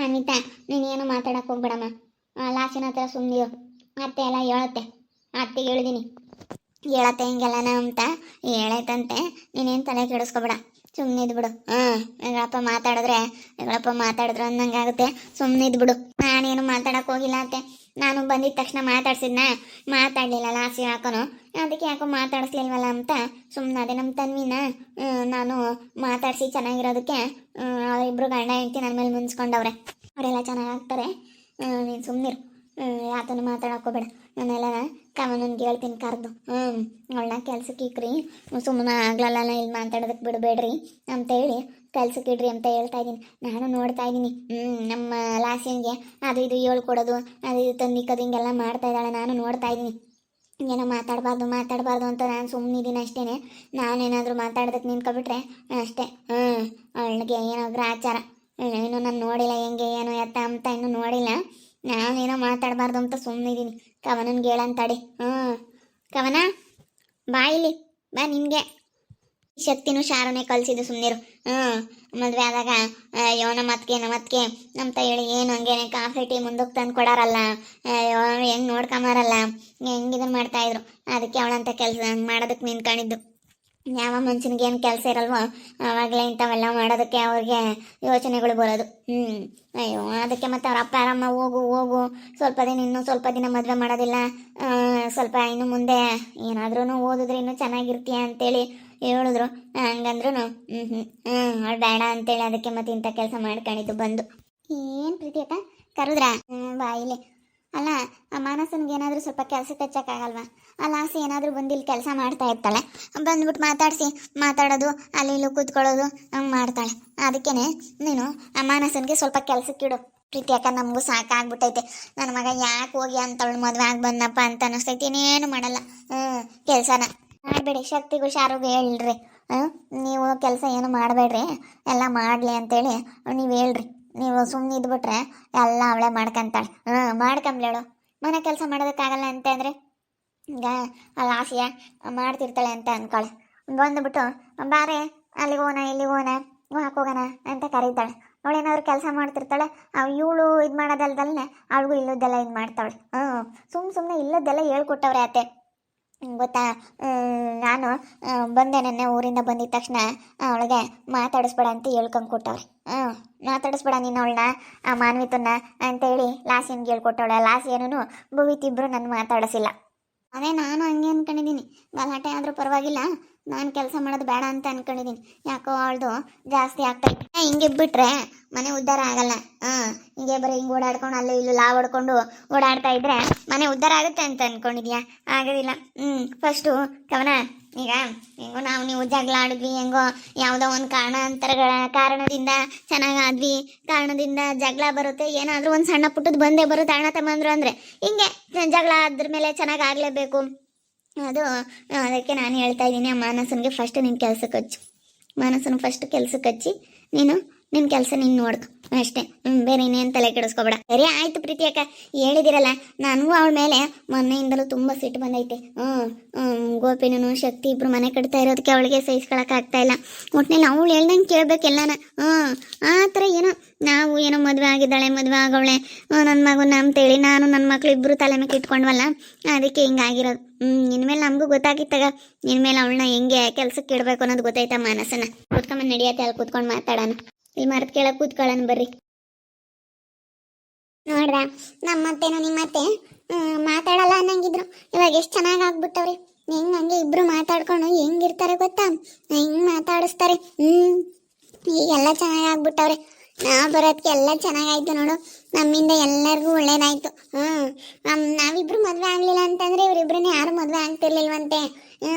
ಅನಿತಾ ನೀನೇನು ಮಾತಾಡಕ್ಕೆ ಹೋಗ್ಬೇಡಮ್ಮ. ಲಾಸಿನ ಹತ್ರ ಸುಮ್ಮನೆ ಅತ್ತೆ ಎಲ್ಲ ಹೇಳತ್ತೆ. ಅತ್ತೆಗೆ ಹೇಳಿದೀನಿ ಹೇಳತ್ತೆ ಹಿಂಗೆಲ್ಲನ ಅಂತ ಹೇಳೈತಂತೆ. ನೀನೇನು ತಲೆ ಕೆಡಿಸ್ಕೊಬೇಡ, ಸುಮ್ಮನೆ ಇದ್ಬಿಡು. ಹೆಗಳಪ್ಪ ಮಾತಾಡಿದ್ರು ಅನ್ನಂಗಾಗುತ್ತೆ. ಸುಮ್ಮನೆ ಇದ್ಬಿಡು. ನಾನೇನು ಮಾತಾಡಕ್ಕೆ ಹೋಗಿಲ್ಲ ಅತ್ತೆ. ನಾನು ಬಂದಿದ ತಕ್ಷಣ ಮಾತಾಡಲಿಲ್ಲ ಲಾಸಿ ಹಾಕೋನು. ಅದಕ್ಕೆ ಯಾಕೋ ಮಾತಾಡಿಸ್ಲಿಲ್ವಲ್ಲ ಅಂತ ಸುಮ್ಮನೆ ಅದೇ. ನಮ್ಮ ತನ್ವಿನ ನಾನು ಮಾತಾಡಿಸಿ ಚೆನ್ನಾಗಿರೋದಕ್ಕೆ ಇಬ್ಬರು ಗಂಡ ಹೆಂಡತಿ ನನ್ನ ಮೇಲೆ ಮುನ್ಸ್ಕೊಂಡವ್ರೆ. ಅವರೆಲ್ಲ ಚೆನ್ನಾಗಾಗ್ತಾರೆ. ನೀನು ಸುಮ್ಮನಿರು, ಯಾತನು ಮಾತಾಡೋಕೋಬೇಡ. ನಾನೆಲ್ಲ ಕವನನ್ಗೆ ಹೇಳ್ತೀನಿ ಕರೆದು. ಅವಳನ್ನ ಕೆಲ್ಸಕ್ಕೆ ಇಕ್ರಿ, ಸುಮ್ಮನೆ ಆಗ್ಲಲ್ಲ ಇಲ್ಲಿ ಮಾತಾಡೋದಕ್ಕೆ ಬಿಡಬೇಡ್ರಿ ಅಂತೇಳಿ ಕೆಲ್ಸಕ್ಕೆ ಇಡ್ರಿ ಅಂತ ಹೇಳ್ತಾ ಇದ್ದೀನಿ. ನಾನು ನೋಡ್ತಾ ಇದ್ದೀನಿ ನಮ್ಮ ಲಾಸಿನ್ಗೆ ಅದು ಇದು ಹೇಳ್ಕೊಡೋದು, ಅದು ಇದು ತಂದಿಕ್ಕೋದು ಹಿಂಗೆಲ್ಲ ಮಾಡ್ತಾ ಇದ್ದಾಳೆ. ನಾನು ನೋಡ್ತಾ ಇದ್ದೀನಿ. ಏನೋ ಮಾತಾಡಬಾರ್ದು ಅಂತ ನಾನು ಸುಮ್ಮನಿದ್ದೀನಿ ಅಷ್ಟೇ. ನಾನೇನಾದರೂ ಮಾತಾಡೋದಕ್ಕೆ ನಿಂತ್ಕೊಬಿಟ್ರೆ ಅಷ್ಟೇ. ಅವಳಿಗೆ ಏನೋ ಗ್ರಾಚಾರ. ಇನ್ನೂ ನಾನು ನೋಡಿಲ್ಲ ಹೆಂಗೆ ಏನೋ ಎತ್ತ ಅಂತ ಇನ್ನೂ ನೋಡಿಲ್ಲ. ನಾನೇನೋ ಮಾತಾಡಬಾರ್ದು ಅಂತ ಸುಮ್ಮನಿದ್ದೀನಿ. ಕವನನ್ಗೆ ಹೇಳಂತಾಡಿ. ಕವನ ಬಾಯಿಲಿ ಬಾ. ನಿನಗೆ ಶಕ್ತಿನೂ ಶಾರನೇ ಕಲಿಸಿದ್ದು. ಸುಮ್ಮನಿರು. ಮದುವೆ ಆದಾಗ ಅಯ್ಯೋ ನಮ್ಮತ್ಗೆ ಅಂತ ಹೇಳಿ ಏನು ಹಂಗೇನೆ ಕಾಫಿ ಟೀ ಮುಂದಕ್ಕೆ ತಂದು ಕೊಡಾರಲ್ಲ, ಅಯ್ಯೋ ಹೆಂಗೆ ನೋಡ್ಕೊಂಬಾರಲ್ಲ, ಹೆಂಗಿದನ್ನು ಮಾಡ್ತಾಯಿದ್ರು. ಅದಕ್ಕೆ ಅವಳಂತ ಕೆಲಸ ಮಾಡೋದಕ್ಕೆ ನಿಂತ್ಕೊಂಡಿದ್ದು. ಯಾವ ಮನುಷ್ಯನಿಗೆ ಏನು ಕೆಲಸ ಇರಲ್ವೋ ಆವಾಗಲೇ ಇಂಥವೆಲ್ಲ ಮಾಡೋದಕ್ಕೆ ಅವ್ರಿಗೆ ಯೋಚನೆಗಳು ಬರೋದು. ಅಯ್ಯೋ ಅದಕ್ಕೆ ಮತ್ತೆ ಅವ್ರ ಅಪ್ಪ ಅರಮ್ಮ ಹೋಗು ಇನ್ನೂ ಸ್ವಲ್ಪ ದಿನ ಮದುವೆ ಮಾಡೋದಿಲ್ಲ, ಸ್ವಲ್ಪ ಇನ್ನು ಮುಂದೆ ಏನಾದ್ರೂ ಓದಿದ್ರೆ ಇನ್ನೂ ಚೆನ್ನಾಗಿರ್ತೀಯ ಅಂತೇಳಿ ಹೇಳಿದ್ರು. ಹಂಗಂದ್ರು ಅವ್ಳು ಬೇಡ ಅಂತೇಳಿ ಅದಕ್ಕೆ ಮತ್ತೆ ಇಂಥ ಕೆಲಸ ಮಾಡ್ಕೊಂಡಿದ್ದು ಬಂದು. ಏನು ಪ್ರೀತಿ ಅಕ್ಕ ಕರೆದ್ರ ಬಾಯಿಲೆ? ಅಲ್ಲ, ಆ ಮಾನಸನ್ಗೆ ಏನಾದರೂ ಸ್ವಲ್ಪ ಕೆಲಸಕ್ಕೆ ಹಚ್ಚಕ್ಕಾಗಲ್ವಾ? ಆ ಲಾಸಿ ಏನಾದರೂ ಬಂದು ಇಲ್ಲಿ ಕೆಲಸ ಮಾಡ್ತಾ ಇರ್ತಾಳೆ, ಬಂದ್ಬಿಟ್ಟು ಮಾತಾಡೋದು ಅಲ್ಲಿ ಇಲ್ಲೂ ಕೂತ್ಕೊಳ್ಳೋದು ಹಂಗೆ ಮಾಡ್ತಾಳೆ. ಅದಕ್ಕೇ ನೀನು ಆ ಮಾನಸನ್ಗೆ ಸ್ವಲ್ಪ ಕೆಲಸಕ್ಕಿಡು ಪ್ರೀತಿ ಅಕ್ಕ. ನಮಗೂ ಸಾಕಾಗ್ಬಿಟ್ಟೈತೆ. ನನ್ನ ಮಗ ಯಾಕೆ ಹೋಗಿ ಅಂತವಳು ಮದುವೆ ಆಗಿ ಬಂದಪ್ಪ ಅಂತ ಅನ್ನಿಸ್ತೈತಿ. ಇನ್ನೇನು ಮಾಡಲ್ಲ ಕೆಲಸನ ಮಾಡಬೇಡಿ. ಶಕ್ತಿಗೂ ಶಾರುಗೂ ಹೇಳ್ರಿ, ನೀವು ಕೆಲಸ ಏನು ಮಾಡಬೇಡ್ರಿ, ಎಲ್ಲ ಮಾಡಲಿ ಅಂತೇಳಿ ನೀವು ಹೇಳ್ರಿ. ನೀವು ಸುಮ್ಮನೆ ಇದ್ಬಿಟ್ರೆ ಎಲ್ಲ ಅವಳೇ ಮಾಡ್ಕೊಂತಾಳೆ. ಮಾಡ್ಕೊಂಬ್ಲೇಳು. ಮನೆ ಕೆಲಸ ಮಾಡೋದಕ್ಕಾಗಲ್ಲ ಅಂತ ಅಂದರೆ ಈಗ ಅಲ್ಲಿ ಆಸೆಯ ಮಾಡ್ತಿರ್ತಾಳೆ ಅಂತ ಅಂದ್ಕೊಳ್ಳಿ. ಬಂದುಬಿಟ್ಟು ಬಾರೆ ಅಲ್ಲಿಗೆ ಹೋಗೋಣ ಇಲ್ಲಿಗೆ ಹೋಗೋಣ ಹಾಕೋಗೋಣ ಅಂತ ಕರೀತಾಳೆ. ಅವಳೇನಾದ್ರು ಕೆಲಸ ಮಾಡ್ತಿರ್ತಾಳೆ. ಇವಳು ಇದು ಮಾಡೋದಲ್ದಲ್ಲೇ ಅವಳಿಗೂ ಇಲ್ಲದ್ದೆಲ್ಲ ಇದು ಮಾಡ್ತಾವಳೆ. ಸುಮ್ಮನೆ ಇಲ್ಲದ್ದೆಲ್ಲ ಹೇಳ್ಕೊಟ್ಟವ್ರೆ ಅತ್ತೆ, ಗೊತ್ತಾ? ನಾನು ಬಂದೆ ನೆನ್ನೆ ಊರಿಂದ ಬಂದಿದ ತಕ್ಷಣ ಅವಳಿಗೆ ಮಾತಾಡಿಸ್ಬೇಡ ಅಂತ ಹೇಳ್ಕೊಂಡು ಕೊಟ್ಟವ್ರೆ. ಮಾತಾಡಿಸ್ಬೇಡ ನೀನು ಅವಳನ್ನ, ಆ ಮಾನ್ವಿತನ್ನ ಅಂತೇಳಿ ಲಾಸಿನ್ಗೆ ಹೇಳ್ಕೊಟ್ಟವಳೆ. ಲಾಸಿ ಏನೂ ಭುವಿತಿಬ್ರು ನನ್ನ ಮಾತಾಡಿಸಿಲ್ಲ. ಅದೇ ನಾನು ಹಂಗೆ ಅಂದ್ಕೊಂಡಿದ್ದೀನಿ. ಗಲಾಟೆ ಆದರೂ ಪರವಾಗಿಲ್ಲ, ನಾನು ಕೆಲಸ ಮಾಡೋದು ಬೇಡ ಅಂತ ಅಂದ್ಕೊಂಡಿದ್ದೀನಿ. ಯಾಕೋ ಅವಳದು ಜಾಸ್ತಿ ಆಗ್ತಾಯಿತ್ತು. ಹಿಂಗೆ ಬಿಟ್ರೆ ಮನೆ ಉದ್ಧಾರ ಆಗಲ್ಲ. ಹಿಂಗೆ ಬರೀ ಹಿಂಗೆ ಓಡಾಡ್ಕೊಂಡು ಅಲ್ಲೂ ಇಲ್ಲೂ ಲಾವ್ ಹೊಡ್ಕೊಂಡು ಓಡಾಡ್ತಾ ಇದ್ರೆ ಮನೆ ಉದ್ಧಾರ ಆಗುತ್ತೆ ಅಂತ ಅಂದ್ಕೊಂಡಿದ್ಯಾ? ಆಗೋದಿಲ್ಲ. ಫಸ್ಟು ಕವನ, ಈಗ ಹೆಂಗೋ ನೀವು ಜಗಳ ಆಡಿದ್ವಿ, ಹೆಂಗೋ ಯಾವುದೋ ಒಂದು ಕಾರಣದಿಂದ ಚೆನ್ನಾಗಾದ್ವಿ, ಕಾರಣದಿಂದ ಜಗಳ ಬರುತ್ತೆ, ಏನಾದರೂ ಒಂದು ಸಣ್ಣ ಪುಟ್ಟದ್ದು ಬಂದೇ ಬರುತ್ತೆ ಅಣ್ಣ ತಮ್ಮಂದ್ರು ಅಂದರೆ. ಹಿಂಗೆ ಜಗಳ ಆದ್ರ ಮೇಲೆ ಚೆನ್ನಾಗಾಗಲೇಬೇಕು. ಅದಕ್ಕೆ ನಾನು ಹೇಳ್ತಾ ಇದ್ದೀನಿ, ಆ ಮಾನಸನಿಗೆ ಫಸ್ಟ್ ನಿನ್ನ ಕೆಲಸಕ್ಕೆ ಹಚ್ಚು. ಮಾನಸನ ಫಸ್ಟ್ ಕೆಲಸಕ್ಕೆ ಹಚ್ಚಿ ನೀನು ನಿನ್ನ ಕೆಲಸ ನೀನು ನೋಡ್ಕೊ ಅಷ್ಟೇ. ಬೇರೆ ಇನ್ನೇನು ತಲೆ ಕೆಡಿಸ್ಕೊಬೇಡ. ಸರಿ ಆಯಿತು ಪ್ರೀತಿ ಅಕ್ಕ, ಹೇಳಿದಿರಲ್ಲ. ನನಗೂ ಅವಳ ಮೇಲೆ ಮೊನ್ನೆಯಿಂದಲೂ ತುಂಬ ಸಿಟ್ಟು ಬಂದೈತೆ. ಗೋಪಿನೂ ಶಕ್ತಿ ಇಬ್ಬರು ಮನೆ ಕಟ್ತಾ ಇರೋದಕ್ಕೆ ಅವಳಿಗೆ ಸಹಿಸ್ಕೊಳಕ್ಕಾಗ್ತಾ ಇಲ್ಲ. ಒಟ್ಟಿನಲ್ಲಿ ಅವಳು ಹೇಳ್ದಂಗೆ ಕೇಳಬೇಕೆಲ್ಲನ. ಆ ಥರ ಏನೋ ನಾವು ಏನೋ ಮದುವೆ ಆಗವಳೆ ನನ್ನ ಮಗನ ಅಂತೇಳಿ ನಾನು ನನ್ನ ಮಕ್ಳು ಇಬ್ಬರು ತಲೆ ಮೇಲೆ ಇಟ್ಕೊಂಡ್ವಲ್ಲ, ಅದಕ್ಕೆ ಹಿಂಗಾಗಿರೋದು. ಇನ್ಮೇಲೆ ನಮಗೂ ಗೊತ್ತಾಗಿತ್ತಾಗ, ಇನ್ಮೇಲೆ ಅವಳನ್ನ ಹೆಂಗೆ ಕೆಲ್ಸಕ್ಕೆ ಇಡಬೇಕು ಅನ್ನೋದು ಗೊತ್ತಾಯ್ತಾ? ಮಾನಸನ ಕೂತ್ಕೊಂಬಂದು ನಡೆಯತ್ತೆ, ಅಲ್ಲಿ ಕೂತ್ಕೊಂಡು ಮಾತಾಡೋಣ. ಇಲ್ಲಿ ಮರದ ಕೆಳಗೆ ಕೂತ್ಕೊಳ್ಳೋಣ ಬರ್ರಿ. ನೋಡ್ರ ನಮ್ಮತ್ತೇನೋ ನಿಮ್ಮತ್ತೆ ಮಾತಾಡಲ್ಲ ಅನ್ನಂಗಿದ್ರು, ಇವಾಗ ಎಷ್ಟು ಚೆನ್ನಾಗಿ ಆಗ್ಬಿಟ್ಟವ್ರಿ. ಹಂಗೆ ಇಬ್ರು ಮಾತಾಡ್ಕೊಂಡು ಹೆಂಗಿರ್ತಾರೆ ಗೊತ್ತಾ? ಹೆಂಗ್ ಮಾತಾಡಿಸ್ತಾರೆ. ಈಗೆಲ್ಲ ಚೆನ್ನಾಗಿ ಆಗ್ಬಿಟ್ಟವ್ರೆ. ನಾವು ಬರೋದಕ್ಕೆ ಎಲ್ಲ ಚೆನ್ನಾಗಾಯ್ತು ನೋಡು. ನಮ್ಮಿಂದ ಎಲ್ಲರಿಗೂ ಒಳ್ಳೇದಾಯ್ತು. ನಾವಿಬ್ರು ಮದುವೆ ಆಗ್ಲಿಲ್ಲ ಅಂತಂದ್ರೆ ಇವರಿಬ್ರನ್ನ ಯಾರು ಮದುವೆ ಆಗ್ತಿರ್ಲಿಲ್ವಂತೆ.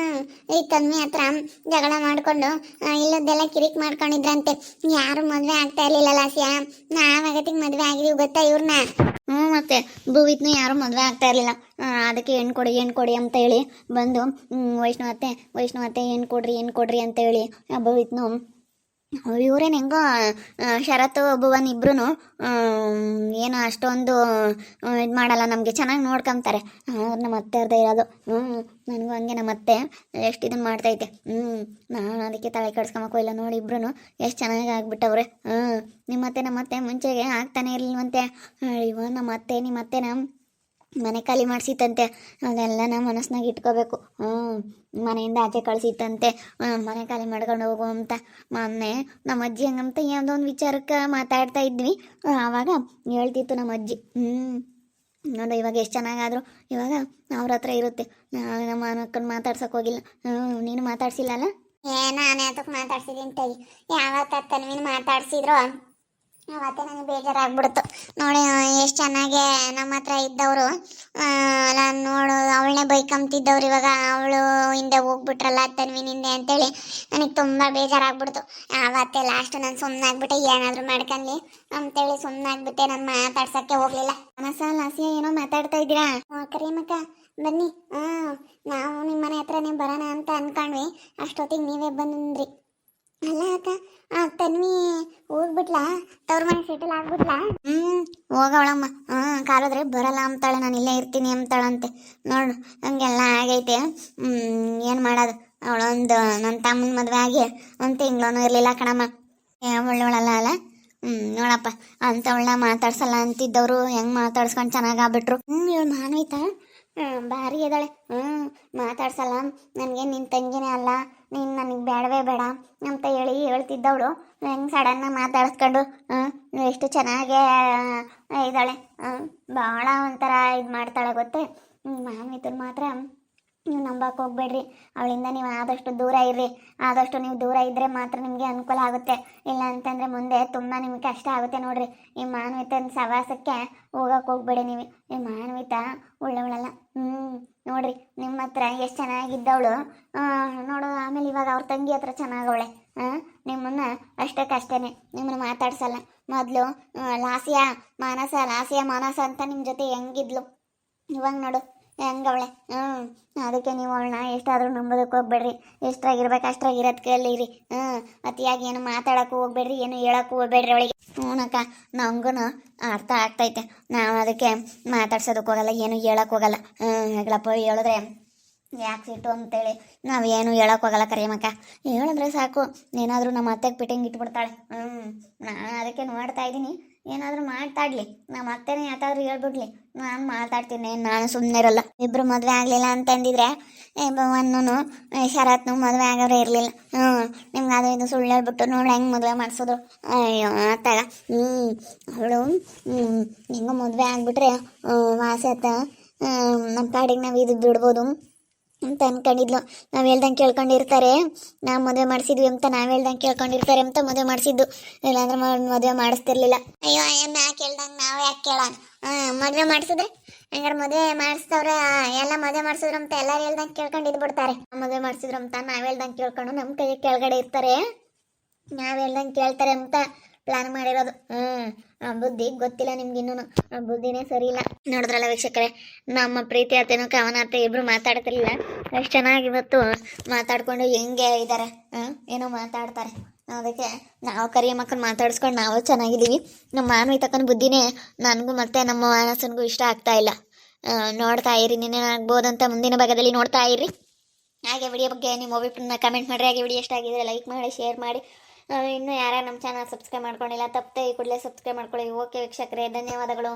ಈ ತನ್ವಿ ಹತ್ರ ಜಗಳ ಮಾಡ್ಕೊಂಡು ಇಲ್ಲದ್ದೆಲ್ಲ ಕಿರಿಕ್ ಮಾಡ್ಕೊಂಡಿದ್ರಂತೆ. ಯಾರು ಮದುವೆ ಆಗ್ತಾ ಇರ್ಲಿಲ್ಲ ಲಾಸ್ಯ. ನಾವಾಗತ್ತಿಗೆ ಮದುವೆ ಆಗಿದೀವಿ ಗೊತ್ತಾ ಇವ್ರನ್ನ. ಮತ್ತೆ ಭುವಿತ್ನು ಯಾರು ಮದುವೆ ಆಗ್ತಾ ಇರ್ಲಿಲ್ಲ. ಅದಕ್ಕೆ ಹೆಣ್ಣು ಕೊಡಿ ಅಂತ ಹೇಳಿ ಬಂದು ವೈಷ್ಣವತ್ತೆ ಹೆಣ್ಣು ಕೊಡ್ರಿ ಅಂತ ಹೇಳಿ ಭುವಿತ್ನು ಇವ್ರೇನು ಹೆಂಗೋ ಶರತ್ ಭುವನ್ ಇಬ್ರು ಏನು ಅಷ್ಟೊಂದು ಇದು ಮಾಡಲ್ಲ, ನಮಗೆ ಚೆನ್ನಾಗಿ ನೋಡ್ಕೊಂತಾರೆ. ನಮ್ಮ ಅತ್ತೆ ಅರ್ಧ ಇರೋದು. ನನಗೂ ಹಂಗೆ ನಮ್ಮ ಅತ್ತೆ ಎಷ್ಟು ಇದನ್ನು ಮಾಡ್ತೈತೆ. ನಾನು ಅದಕ್ಕೆ ತಲೆ ಕೆಡ್ಸ್ಕೊಳಕ್ಕೂ ಇಲ್ಲ. ನೋಡಿ ಇಬ್ರು ಎಷ್ಟು ಚೆನ್ನಾಗಿ ಆಗ್ಬಿಟ್ಟವ್ರೆ. ನಿಮ್ಮತ್ತೆ ನಮ್ಮತ್ತೆ ಮುಂಚೆಗೆ ಆಗ್ತಾನೆ ಇರಲಿಲ್ವಂತೆ. ಇವ ನಮ್ಮ ಅತ್ತೆ ನಿಮ್ಮ ಅತ್ತೆನ ಮನೆ ಖಾಲಿ ಮಾಡಿಸಿತ್ತಂತೆ. ಅದೆಲ್ಲ ನಮ್ಮ ಮನಸ್ಸಿನಾಗ ಇಟ್ಕೋಬೇಕು. ಮನೆಯಿಂದ ಆಚೆ ಕಳಿಸಿತ್ತಂತೆ, ಮನೆ ಖಾಲಿ ಮಾಡ್ಕೊಂಡು ಹೋಗು ಅಂತ. ಮೊನ್ನೆ ನಮ್ಮ ಅಜ್ಜಿ ಹಂಗಂತ ಯಾವುದೋ ಒಂದು ವಿಚಾರಕ್ಕೆ ಮಾತಾಡ್ತಾ ಇದ್ವಿ. ಆವಾಗ ಹೇಳ್ತಿತ್ತು ನಮ್ಮ ಅಜ್ಜಿ. ನೋಡು ಇವಾಗ ಎಷ್ಟು ಚೆನ್ನಾಗಾದ್ರು ಇವಾಗ ಅವ್ರ ಹತ್ರ ಇರುತ್ತೆ. ನಮ್ಮ ಅಕ್ಕನ ಮಾತಾಡ್ಸೋಕೆ ಹೋಗಿಲ್ಲ. ನೀನು ಮಾತಾಡ್ಸಿಲ್ಲಲ್ಲ? ನಾನೇ ಅದಕ್ಕೆ ಮಾತಾಡ್ಸಿದ್ದೀನಿ ತಗಿ. ಯಾವತ್ತ ತನ್ವಿನ ಮಾತಾಡ್ಸಿದ್ರು ಅವತ್ತೇ ನನಗೆ ಬೇಜಾರಾಗ್ಬಿಡ್ತು. ನೋಡಿ ಎಷ್ಟು ಚೆನ್ನಾಗೆ ನಮ್ಮ ಹತ್ರ ಇದ್ದವರು ನಾನು ನೋಡು ಅವಳನ್ನೇ ಬೈಕಂತಿದ್ದವ್ರು ಇವಾಗ ಅವಳು ಹಿಂದೆ ಹೋಗ್ಬಿಟ್ರಲ್ಲ ತನ್ವಿನಿಂದೆ ಅಂತೇಳಿ ನನಗೆ ತುಂಬ ಬೇಜಾರಾಗ್ಬಿಡ್ತು. ಆವತ್ತೇ ಲಾಸ್ಟ್ ನಾನು ಸುಮ್ಮನಾಗ್ಬಿಟ್ಟೆ, ಏನಾದರೂ ಮಾಡ್ಕೊಳ್ಳಿ ಅಂತೇಳಿ ಸುಮ್ಮನಾಗ್ಬಿಟ್ಟೆ. ನಾನು ಮಾತಾಡ್ಸೋಕ್ಕೆ ಹೋಗಲಿಲ್ಲ. ಲಾಸ್ಯ ಏನೋ ಮಾತಾಡ್ತಾ ಇದ್ದೀರಾ? ಕರೀಮಕ್ಕ ಬನ್ನಿ. ನಾವು ನಿಮ್ಮ ಮನೆ ಹತ್ರನೇ ಬರೋಣ ಅಂತ ಅನ್ಕೊಂಡ್ವಿ, ಅಷ್ಟೊತ್ತಿಗೆ ನೀವೇ ಬಂದ್ರಿ. ಅಲ್ಲ ಅಕ್ಕ, ತನ್ವಿ ಹೋಗ್ಬಿಟ್ಲಾ? ತವ್ರ ಮನೆ ಸೆಟಲ್ ಆಗ್ಬಿಟ್ಲಾ? ಹೋಗವಳಮ್ಮ. ಕಾಲಿದ್ರೆ ಬರಲ್ಲ ಅಂತಾಳೆ, ನಾನು ಇಲ್ಲೇ ಇರ್ತೀನಿ ಅಂತಾಳಂತೆ. ನೋಡು ಹಂಗೆಲ್ಲ ಆಗೈತೆ. ಏನು ಮಾಡೋದು? ಅವಳೊಂದು ನನ್ನ ತಮ್ಮನ ಮದುವೆ ಆಗಿ ಒಂದು ತಿಂಗಳೂ ಇರಲಿಲ್ಲ ಕಣಮ್ಮ. ಒಳ್ಳೆವಳಲ್ಲ ಅಲ್ಲ. ನೋಡಪ್ಪ ಅಂಥವಳನ್ನ ಮಾತಾಡ್ಸಲ್ಲ ಅಂತಿದ್ದವರು ಹೆಂಗೆ ಮಾತಾಡ್ಸ್ಕೊಂಡು ಚೆನ್ನಾಗಾಗ್ಬಿಟ್ರು. ಇವಳು ಮಾನ್ವಿತಾ ಭಾರಿ ಇದ್ದಾಳೆ. ಮಾತಾಡ್ಸಲ್ಲ, ನನಗೆ ನಿನ್ನ ತಂಗಿನೇ ಅಲ್ಲ, ನೀನು ನನಗೆ ಬೇಡವೇ ಬೇಡ ಅಂತ ಹೇಳ್ತಿದ್ದವಳು ಹೆಂಗೆ ಸಡನ್ನಾಗಿ ಮಾತಾಡಿಸ್ಕೊಂಡು ಎಷ್ಟು ಚೆನ್ನಾಗೇ ಇದ್ದಾಳೆ. ಭಾಳ ಒಂಥರ ಇದು ಮಾಡ್ತಾಳೆ ಗೊತ್ತೇ. ಮಾನ್ವಿತನ ಮಾತ್ರ ನೀವು ನಂಬಕ್ಕೆ ಹೋಗ್ಬೇಡ್ರಿ. ಅವಳಿಂದ ನೀವು ಆದಷ್ಟು ದೂರ ಇರ್ರಿ. ಆದಷ್ಟು ನೀವು ದೂರ ಇದ್ದರೆ ಮಾತ್ರ ನಿಮಗೆ ಅನುಕೂಲ ಆಗುತ್ತೆ. ಇಲ್ಲ ಅಂತಂದರೆ ಮುಂದೆ ತುಂಬ ನಿಮಗೆ ಕಷ್ಟ ಆಗುತ್ತೆ. ನೋಡಿರಿ, ಈ ಮಾನ್ವಿತನ ಸವಾಸಕ್ಕೆ ಹೋಗಕ್ಕೆ ಹೋಗ್ಬೇಡಿ ನೀವು. ಈ ಮಾನ್ವಿತ ಒಳ್ಳೆವಳಲ್ಲ. ನೋಡಿರಿ ನಿಮ್ಮ ಹತ್ರ ಎಷ್ಟು ಚೆನ್ನಾಗಿದ್ದವಳು, ನೋಡು ಆಮೇಲೆ ಇವಾಗ ಅವ್ರ ತಂಗಿ ಹತ್ರ ಚೆನ್ನಾಗವಳೆ. ನಿಮ್ಮನ್ನು ಅಷ್ಟಕ್ಕಷ್ಟೇ ನಿಮ್ಮನ್ನು ಮಾತಾಡ್ಸಲ್ಲ. ಮೊದಲು ಲಾಸ್ಯ ಮಾನಸ ಅಂತ ನಿಮ್ಮ ಜೊತೆ ಹೆಂಗಿದ್ಲು, ಇವಾಗ ನೋಡು ಹೆಂಗವಳೆ. ಅದಕ್ಕೆ ನೀವು ಅವಳನ್ನ ಎಷ್ಟಾದರೂ ನಂಬೋದಕ್ಕೆ ಹೋಗ್ಬೇಡ್ರಿ. ಎಷ್ಟ್ರಾಗಿರ್ಬೇಕು ಅಷ್ಟ್ರಾಗಿರೋದು ಕಲೀರಿ. ಅತಿಯಾಗಿ ಏನು ಮಾತಾಡೋಕ್ಕೂ ಹೋಗ್ಬೇಡ್ರಿ, ಏನು ಹೇಳೋಕ್ಕೂ ಹೋಗ್ಬೇಡ್ರಿ ಅವಳಿಗೆ. ಅಕ್ಕ ನಮಗೂ ಅರ್ಥ ಆಗ್ತೈತೆ. ನಾವು ಅದಕ್ಕೆ ಮಾತಾಡ್ಸೋದಕ್ಕೆ ಹೋಗಲ್ಲ, ಏನು ಹೇಳೋಕ್ಕೆ ಹೋಗಲ್ಲ. ಹೆಗ್ಲಪ್ಪ ಹೇಳಿದ್ರೆ ಯಾಕೆ ಸಿಟ್ಟು ಅಂತೇಳಿ ನಾವೇನು ಹೇಳೋಕೆ ಹೋಗಲ್ಲ ಕರಿಯಮ್ಮಕ್ಕ. ಹೇಳಿದ್ರೆ ಸಾಕು, ಏನಾದರೂ ನಮ್ಮ ಅತ್ತೆಗೆ ಪಿಟಿಂಗ್ ಇಟ್ಬಿಡ್ತಾಳೆ. ನಾನು ಅದಕ್ಕೆ ನೋಡ್ತಾ ಇದ್ದೀನಿ, ಏನಾದರೂ ಮಾತಾಡಲಿ, ನಮ್ಮ ಅತ್ತೆನೇ ಯಾತಾದ್ರೂ ಹೇಳ್ಬಿಡ್ಲಿ, ನಾನು ಮಾತಾಡ್ತೀನಿ. ನಾನು ಸುಮ್ಮನೆ ಇರಲ್ಲ. ಇಬ್ಬರು ಮದುವೆ ಆಗಲಿಲ್ಲ ಅಂತಂದಿದ್ರೆ ಒಂದು ಶರತ್ನು ಮದುವೆ ಆಗೋರೇ ಇರಲಿಲ್ಲ. ನಿಮ್ಗೆ ಅದು ಇದು ಸುಳ್ಳು ಹೇಳ್ಬಿಟ್ಟು ನೋಡಿ ಹೆಂಗೆ ಮದುವೆ ಮಾಡಿಸೋದು. ಅಯ್ಯೋ ಆತಾಗ ಅವಳು ಹೆಂಗೋ ಮದುವೆ ಆಗಿಬಿಟ್ರೆ ವಾಸತ್ತ ನಮ್ಮ ಪಾಡಿಗೆ ನಾವು ಇದು ಬಿಡ್ಬೋದು ಅಂತ ಅನ್ಕೊಂಡಿದ್ಲು. ನಾವು ಹೇಳ್ದಂಗೆ ಕೇಳ್ಕೊಂಡಿರ್ತಾರೆ, ನಾವು ಮದುವೆ ಮಾಡಿಸಿದ್ವಿ ಅಂತ ನಾವು ಹೇಳ್ದಂಗೆ ಕೇಳ್ಕೊಂಡಿರ್ತಾರೆ ಅಂತ ಮದುವೆ ಮಾಡಿಸಿದ್ದು. ಇಲ್ಲಾಂದ್ರೆ ಮದುವೆ ಮಾಡಿಸ್ತಿರ್ಲಿಲ್ಲ. ಅಯ್ಯೋ ಅಯ್ಯಮ್ಮ ಯಾಕೆ ಹೇಳ್ದಂಗೆ ನಾವು ಯಾಕೆ ಕೇಳೋಣ? ಮದುವೆ ಮಾಡಿಸಿದ್ರೆ ಹಂಗಾರೆ ಮದುವೆ ಮಾಡಿಸ್ತವ್ರೆ, ಎಲ್ಲ ಮದುವೆ ಮಾಡಿಸಿದ್ರು ಅಂತ ಎಲ್ಲರೂ ಹೇಳ್ದಂಗೆ ಕೇಳ್ಕೊಂಡು ಇದ್ಬಿಡ್ತಾರೆ. ಮದುವೆ ಮಾಡಿಸಿದ್ರು ಅಂತ ನಾವು ಹೇಳ್ದಂಗೆ ಕೇಳ್ಕೊಂಡು ನಮ್ಮ ಕೈ ಕೆಳಗಡೆ ಇರ್ತಾರೆ, ನಾವು ಹೇಳ್ದಂಗೆ ಕೇಳ್ತಾರೆ ಅಂತ ಪ್ಲಾನ್ ಮಾಡಿರೋದು. ಬುದ್ಧಿ ಗೊತ್ತಿಲ್ಲ ನಿಮ್ಗೆ ಇನ್ನೂ. ಬುದ್ಧಿನೇ ಸರಿ ಇಲ್ಲ. ನೋಡಿದ್ರಲ್ಲ ವೀಕ್ಷಕರೇ, ನಮ್ಮ ಪ್ರೀತಿ ಅತ್ತೆನೂ ಕವನ ಅತ್ತೆ ಇಬ್ರು ಮಾತಾಡ್ತಿರ್ಲಿಲ್ಲ, ಎಷ್ಟು ಚೆನ್ನಾಗಿ ಇವತ್ತು ಮಾತಾಡ್ಕೊಂಡು ಹೆಂಗೆ ಇದ್ದಾರೆ, ಏನೋ ಮಾತಾಡ್ತಾರೆ. ಅದಕ್ಕೆ ನಾವು ಕರಿಯಮ್ಮಕ್ಕನ ಮಾತಾಡಿಸ್ಕೊಂಡು ನಾವು ಚೆನ್ನಾಗಿದ್ದೀವಿ. ನಮ್ಮ ಮಾನವಿತಕ್ಕನ ಬುದ್ಧಿನೇ ನನಗೂ ಮತ್ತು ನಮ್ಮ ಮಾನಸನಿಗೂ ಇಷ್ಟ ಆಗ್ತಾ ಇಲ್ಲ. ನೋಡ್ತಾ ಇರಿ, ಆಗ್ಬೋದಂತ ಮುಂದಿನ ಭಾಗದಲ್ಲಿ ನೋಡ್ತಾ ಇರಿ. ಹಾಗೆ ವಿಡಿಯೋ ಬಗ್ಗೆ ನಿಮ್ಮ ಅಭಿಪ್ರಾಯನ ಕಮೆಂಟ್ ಮಾಡಿರಿ. ಹಾಗೆ ವಿಡಿಯೋ ಇಷ್ಟ ಆಗಿದ್ರೆ ಲೈಕ್ ಮಾಡಿ, ಶೇರ್ ಮಾಡಿ. ಇನ್ನೂ ಯಾರು ನಮ್ಮ ಚಾನಲ್ ಸಬ್ಸ್ಕ್ರೈಬ್ ಮಾಡ್ಕೊಂಡಿಲ್ಲ, ತಪ್ಪದೆ ಈ ಕೂಡಲೇ ಸಬ್ಸ್ಕ್ರೈಬ್ ಮಾಡ್ಕೊಳ್ಳಿ. ಓಕೆ ವೀಕ್ಷಕರೇ, ಧನ್ಯವಾದಗಳು.